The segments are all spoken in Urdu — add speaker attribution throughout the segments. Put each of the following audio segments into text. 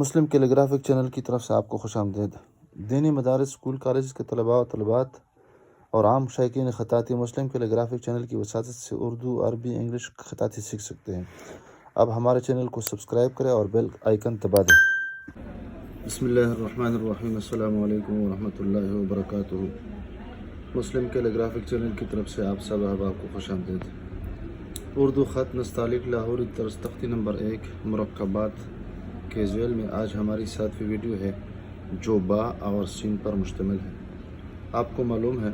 Speaker 1: مسلم کیلیگرافک چینل کی طرف سے آپ کو خوش آمدید۔ دینی مدارس، اسکول، کالجز کے طلباء و طالبات اور عام شائقین خطاطی مسلم کیلیگرافک چینل کی وساطت سے اردو، عربی، انگلش خطاطی سیکھ سکتے ہیں۔ اب ہمارے چینل کو سبسکرائب کریں اور بیل آئیکن دبا دیں۔ بسم اللہ الرحمن الرحیم۔ السلام علیکم ورحمۃ اللہ وبرکاتہ۔ مسلم کیلیگرافک چینل کی طرف سے آپ سب احباب کو خوش آمدید۔ اردو خط نستعلیق لاہوری طرز تختی نمبر 1 مرکبات کے ذیل میں آج ہماری 7ویں ویڈیو ہے جو با اور سین پر مشتمل ہے۔ آپ کو معلوم ہے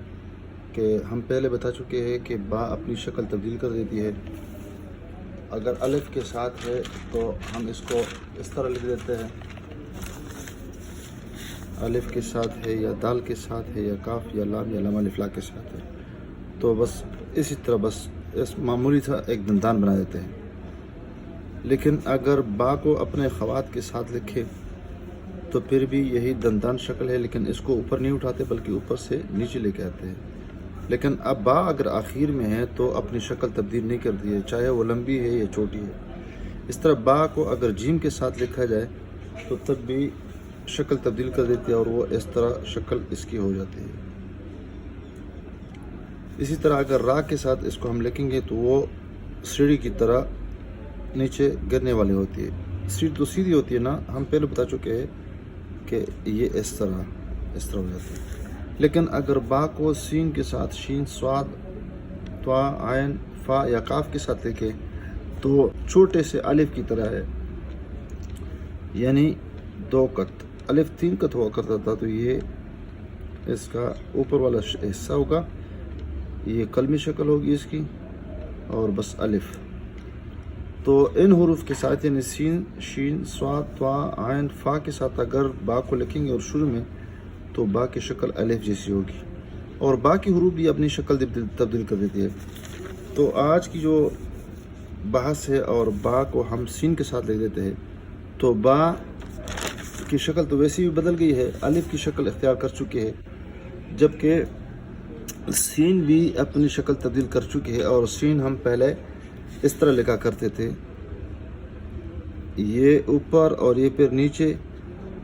Speaker 1: کہ ہم پہلے بتا چکے ہیں کہ با اپنی شکل تبدیل کر دیتی ہے۔ اگر الف کے ساتھ ہے تو ہم اس کو اس طرح لکھ دیتے ہیں، الف کے ساتھ ہے یا دال کے ساتھ ہے یا کاف یا لام یا لام الف لا کے ساتھ ہے تو بس اسی طرح بس اس معمولی تھا ایک دندان بنا دیتے ہیں۔ لیکن اگر با کو اپنے خوات کے ساتھ لکھے تو پھر بھی یہی دندان شکل ہے، لیکن اس کو اوپر نہیں اٹھاتے بلکہ اوپر سے نیچے لے کے آتے ہیں۔ لیکن اب با اگر آخر میں ہے تو اپنی شکل تبدیل نہیں کرتی ہے، چاہے وہ لمبی ہے یا چھوٹی ہے۔ اس طرح با کو اگر جیم کے ساتھ لکھا جائے تو تب بھی شکل تبدیل کر دیتی ہے اور وہ اس طرح شکل اس کی ہو جاتی ہے۔ اسی طرح اگر را کے ساتھ اس کو ہم لکھیں گے تو وہ سیڑھی کی طرح نیچے گرنے والی ہوتی ہے۔ سیڑھی تو سیدھی ہوتی ہے نا، ہم پہلے بتا چکے ہیں کہ یہ اس طرح ہو جاتی ہے۔ لیکن اگر با کو سین کے ساتھ شین، صاد، طا، عین، فا یا کاف کے ساتھ لکھے تو چھوٹے سے الف کی طرح ہے، یعنی 2 قط۔ الف 3 قط ہوا کرتا تھا تو یہ اس کا اوپر والا حصہ ہوگا، یہ قلمی شکل ہوگی اس کی اور بس الف۔ تو ان حروف کے ساتھ یعنی سین، شین، صاد، طا، عین، فا کے ساتھ اگر با کو لکھیں گے اور شروع میں تو با کی شکل الف جیسی ہوگی اور باقی حروف بھی اپنی شکل تبدیل کر دیتی ہے۔ تو آج کی جو بحث ہے اور با کو ہم سین کے ساتھ لکھ دیتے ہیں تو با کی شکل تو ویسی بھی بدل گئی ہے، الف کی شکل اختیار کر چکی ہے، جبکہ سین بھی اپنی شکل تبدیل کر چکی ہے۔ اور سین ہم پہلے اس طرح لکھا کرتے تھے، یہ اوپر اور یہ پھر نیچے،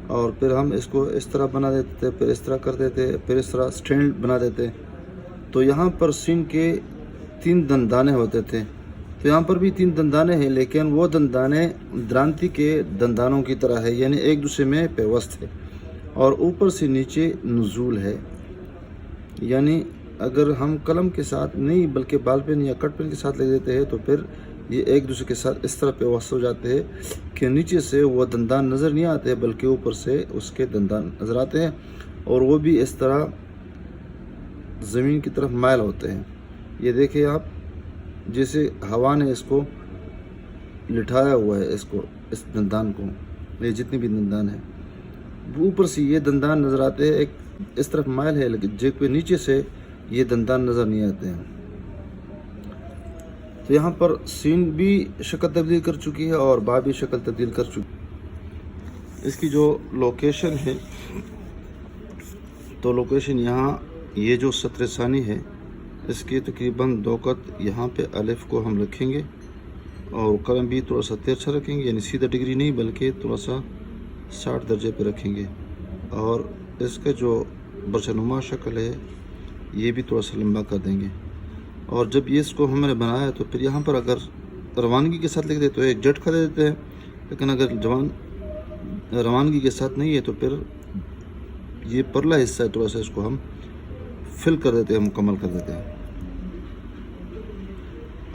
Speaker 1: اور پھر ہم اس کو اس طرح بنا دیتے تھے، پھر اس طرح کر دیتے، پھر اس طرح سٹینڈ بنا دیتے۔ تو یہاں پر سین کے 3 دندانے ہوتے تھے، تو یہاں پر بھی 3 دندانے ہیں، لیکن وہ دندانے درانتی کے دندانوں کی طرح ہے، یعنی ایک دوسرے میں پیوست ہے اور اوپر سے نیچے نزول ہے۔ یعنی اگر ہم قلم کے ساتھ نہیں بلکہ بال پین یا کٹ پین کے ساتھ لکھ دیتے ہیں تو پھر یہ ایک دوسرے کے ساتھ اس طرح پیوست ہو جاتے ہیں کہ نیچے سے وہ دندان نظر نہیں آتے بلکہ اوپر سے اس کے دندان نظر آتے ہیں، اور وہ بھی اس طرح زمین کی طرف مائل ہوتے ہیں۔ یہ دیکھیں آپ، جیسے ہوا نے اس کو لٹھایا ہوا ہے، اس دندان کو، یہ جتنی بھی دندان ہے اوپر سے یہ دندان نظر آتے ہیں، ایک اس طرف مائل ہے لیکن جیک پہ نیچے سے یہ دندان نظر نہیں آتے ہیں۔ تو یہاں پر سین بھی شکل تبدیل کر چکی ہے اور با بھی شکل تبدیل کر چکی۔ اس کی جو لوکیشن ہے تو لوکیشن یہاں یہ جو سطر ثانی ہے اس کی تقریباً 2 قط یہاں پہ الف کو ہم رکھیں گے اور قلم بھی تھوڑا سا ترچھا رکھیں گے، یعنی سیدھا ڈگری نہیں بلکہ تھوڑا سا 60 درجے پہ رکھیں گے، اور اس کا جو برچنما شکل ہے یہ بھی تھوڑا سا لمبا کر دیں گے۔ اور جب یہ اس کو ہم نے بنایا تو پھر یہاں پر اگر روانگی کے ساتھ لکھ دے تو ایک جھٹکا دے دیتے ہیں، لیکن اگر روانگی کے ساتھ نہیں ہے تو پھر یہ پرلا حصہ ہے تھوڑا سا اس کو ہم فل کر دیتے ہیں، مکمل کر دیتے ہیں۔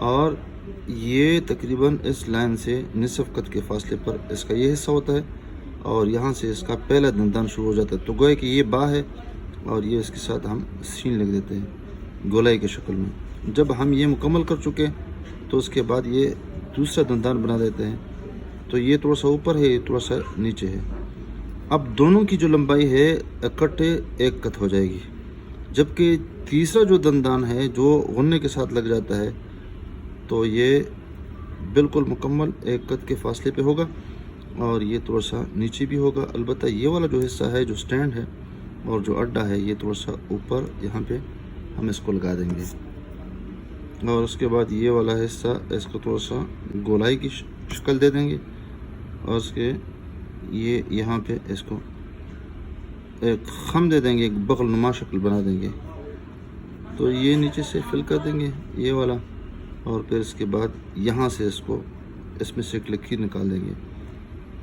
Speaker 1: اور یہ تقریباً اس لائن سے نصف قط کے فاصلے پر اس کا یہ حصہ ہوتا ہے اور یہاں سے اس کا پہلا دندان شروع ہو جاتا ہے، تو گویا کہ یہ با ہے اور یہ اس کے ساتھ ہم سین لکھ دیتے ہیں گولائی کے شکل میں۔ جب ہم یہ مکمل کر چکے تو اس کے بعد یہ دوسرا دندان بنا دیتے ہیں، تو یہ تھوڑا سا اوپر ہے، یہ تھوڑا سا نیچے ہے۔ اب دونوں کی جو لمبائی ہے اکٹھے 1 قط ہو جائے گی، جبکہ تیسرا جو دندان ہے جو غنّے کے ساتھ لگ جاتا ہے تو یہ بالکل مکمل 1 قط کے فاصلے پہ ہوگا اور یہ تھوڑا سا نیچے بھی ہوگا۔ البتہ یہ والا جو حصہ ہے جو سٹینڈ ہے اور جو اڈا ہے یہ تھوڑا سا اوپر یہاں پہ ہم اس کو لگا دیں گے، اور اس کے بعد یہ والا حصہ اس کو تھوڑا سا گولائی کی شکل دے دیں گے اور اس کے یہ یہاں پہ اس کو ایک خم دے دیں گے، ایک بغل نما شکل بنا دیں گے. تو یہ نیچے سے فل کر دیں گے یہ والا، اور پھر اس کے بعد یہاں سے اس میں سے ایک لکیر نکال دیں گے،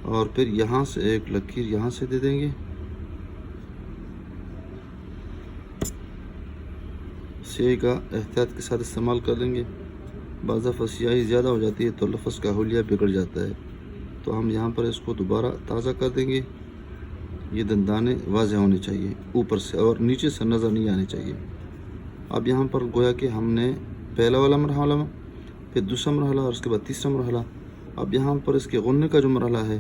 Speaker 1: اور پھر یہاں سے ایک لکیر یہاں سے دے دیں گے. سیاہی کا احتیاط کے ساتھ استعمال کر لیں گے. بعض دفعہ سیاہی زیادہ ہو جاتی ہے تو لفظ کا حلیہ بگڑ جاتا ہے، تو ہم یہاں پر اس کو دوبارہ تازہ کر دیں گے. یہ دندانے واضح ہونے چاہیے اوپر سے، اور نیچے سے نظر نہیں آنے چاہیے. اب یہاں پر گویا کہ ہم نے پہلا والا مرحلہ، پھر دوسرا مرحلہ، اور اس کے بعد تیسرا مرحلہ. اب یہاں پر اس کے غننے کا جو مرحلہ ہے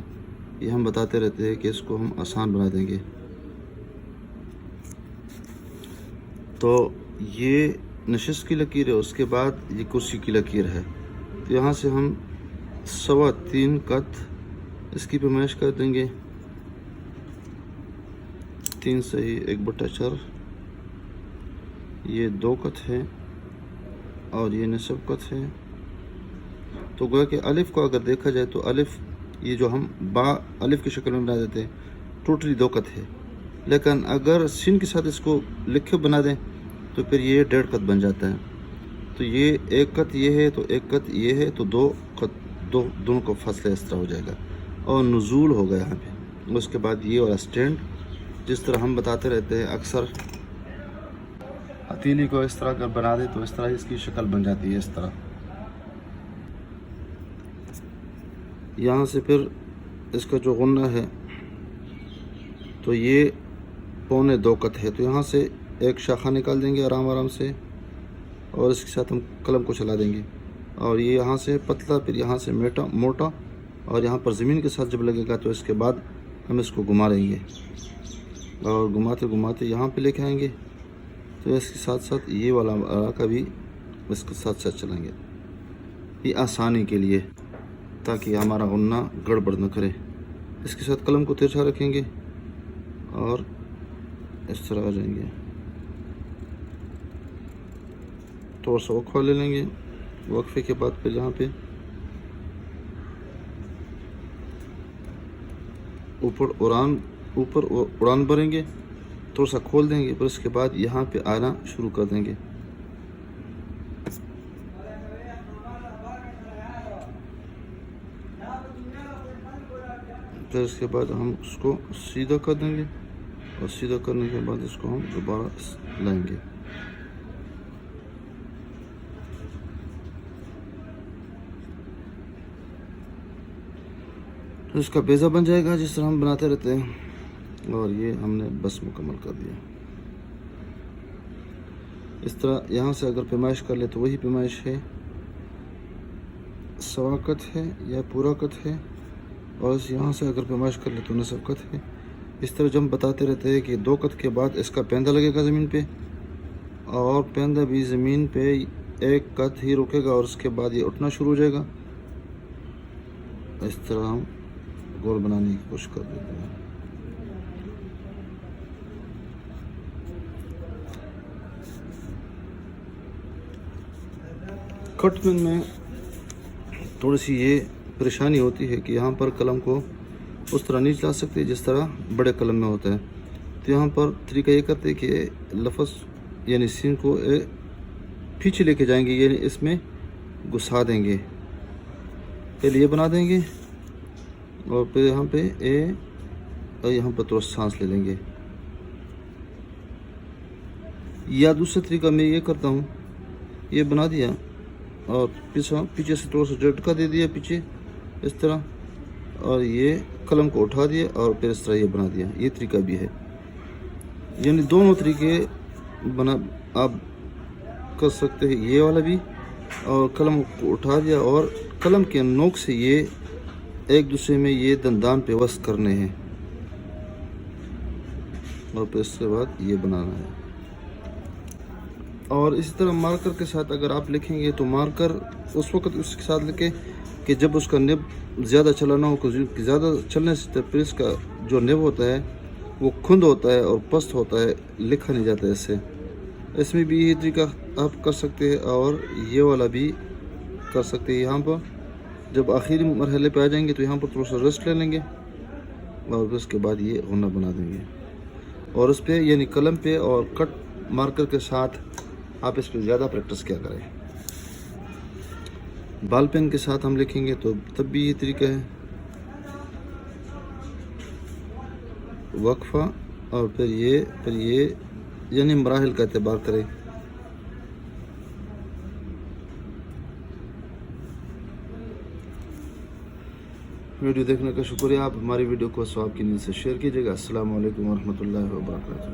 Speaker 1: یہ ہم بتاتے رہتے ہیں کہ اس کو ہم آسان بنا دیں گے. تو یہ نشست کی لکیر ہے، اس کے بعد یہ کرسی کی لکیر ہے. تو یہاں سے ہم 3.25 قط اس کی پیمائش کر دیں گے. 3 صحیح 1/4، یہ 2 قط ہے اور یہ نصف قط ہے. تو گویا کہ الف کو اگر دیکھا جائے تو الف یہ جو ہم با الف کی شکل میں بنا دیتے ہیں ٹوٹلی 2 قط ہے، لیکن اگر سین کے ساتھ اس کو لکھے بنا دیں تو پھر یہ 1.5 قط بن جاتا ہے. تو یہ 1 قط یہ ہے، تو 1 قط یہ ہے، تو 2 قط دونوں کو فاصلہ اس طرح ہو جائے گا اور نزول ہوگا یہاں پہ. اس کے بعد یہ والا سٹینڈ جس طرح ہم بتاتے رہتے ہیں اکثر ہتھیلی کو اس طرح اگر بنا دے تو اس طرح اس کی شکل بن جاتی ہے اس طرح. یہاں سے پھر اس کا جو غنہ ہے تو یہ 2.25 قط ہے. تو یہاں سے ایک شاخہ نکال دیں گے آرام سے، اور اس کے ساتھ ہم قلم کو چلا دیں گے، اور یہ یہاں سے پتلا، پھر یہاں سے موٹا، اور یہاں پر زمین کے ساتھ جب لگے گا تو اس کے بعد ہم اس کو گھما لیں گے، اور گھماتے یہاں پہ لے کے آئیں گے. تو اس کے ساتھ یہ والا علاقہ بھی اس کے ساتھ چلیں گے، یہ آسانی کے لیے تاکہ ہمارا غنہ گڑبڑ نہ کرے. اس کے ساتھ قلم کو ترچھا رکھیں گے اور اس طرح آ جائیں گے. تھوڑا سا وقفہ لے لیں گے، وقفے کے بعد پھر یہاں پہ اوپر اڑان بھریں گے، تھوڑا سا کھول دیں گے، پھر اس کے بعد یہاں پہ آنا شروع کر دیں گے. پھر اس کے بعد ہم اس کو سیدھا کر دیں گے، اور سیدھا کرنے کے بعد اس کو ہم دوبارہ لائیں گے. تو اس کا بیضہ بن جائے گا جس طرح ہم بناتے رہتے ہیں. اور یہ ہم نے بس مکمل کر دیا. اس طرح یہاں سے اگر پیمائش کر لے تو وہی پیمائش ہے، 1.25 قط ہے یا پورا قط ہے، اور یہاں سے اگر پیمائش کر لے تو نصف قط ہے. اس طرح جب ہم بتاتے رہتے ہیں کہ 2 قط کے بعد اس کا پیندہ لگے گا زمین پہ، اور پیندہ بھی زمین پہ 1 قط ہی رکے گا، اور اس کے بعد یہ اٹھنا شروع ہو جائے گا. اس طرح ہم گول بنانے کی کوشش کر دیتے ہیں. کٹ پین میں تھوڑی سی یہ پریشانی ہوتی ہے کہ یہاں پر قلم کو اس طرح نہیں چلا سکتے جس طرح بڑے قلم میں ہوتا ہے. تو یہاں پر طریقہ یہ کرتے کہ لفظ یعنی سین کو پیچھے لے کے جائیں گے، یعنی اس میں گھسا دیں گے. پہلے یہ بنا دیں گے، اور پھر یہاں پہ اور یہاں پر تھوڑا سانس لے لیں گے. یا دوسرا طریقہ میں یہ کرتا ہوں، یہ بنا دیا اور پیچھے سے تھوڑا سا جھٹکا دے دیا پیچھے اس طرح، اور یہ قلم کو اٹھا دیا اور پھر اس طرح یہ بنا دیا. یہ طریقہ بھی ہے، یعنی دونوں طریقے آپ کر سکتے ہیں، یہ والا بھی، اور قلم کو اٹھا دیا اور قلم کے نوک سے یہ ایک دوسرے میں یہ دندان پہ وصل کرنے ہیں، اور پھر اس کے بعد یہ بنانا ہے. اور اسی طرح مارکر کے ساتھ اگر آپ لکھیں گے تو مارکر اس وقت اس کے ساتھ لکھیں کہ جب اس کا نب زیادہ چلانا ہو، زیادہ چلنے سے پھر اس کا جو نب ہوتا ہے وہ کھند ہوتا ہے اور پست ہوتا ہے، لکھا نہیں جاتا اس سے. اس میں بھی یہ طریقہ آپ کر سکتے ہیں، اور یہ والا بھی کر سکتے ہیں. یہاں پر جب آخری مرحلے پہ آ جائیں گے تو یہاں پر تھوڑا سا ریسٹ لے لیں گے، اور پھر اس کے بعد یہ غنہ بنا دیں گے. اور اس پہ یعنی قلم پہ اور کٹ مارکر کے ساتھ آپ اس پہ زیادہ پریکٹس کیا کریں. بال پین کے ساتھ ہم لکھیں گے تو تب بھی یہ طریقہ ہے، وقفہ اور پھر یہ یعنی مراحل کا اعتبار کریں. ویڈیو دیکھنے کا شکریہ. آپ ہماری ویڈیو کو ثواب کی نیت سے شیئر کیجیے گا. السلام علیکم ورحمۃ اللہ وبرکاتہ.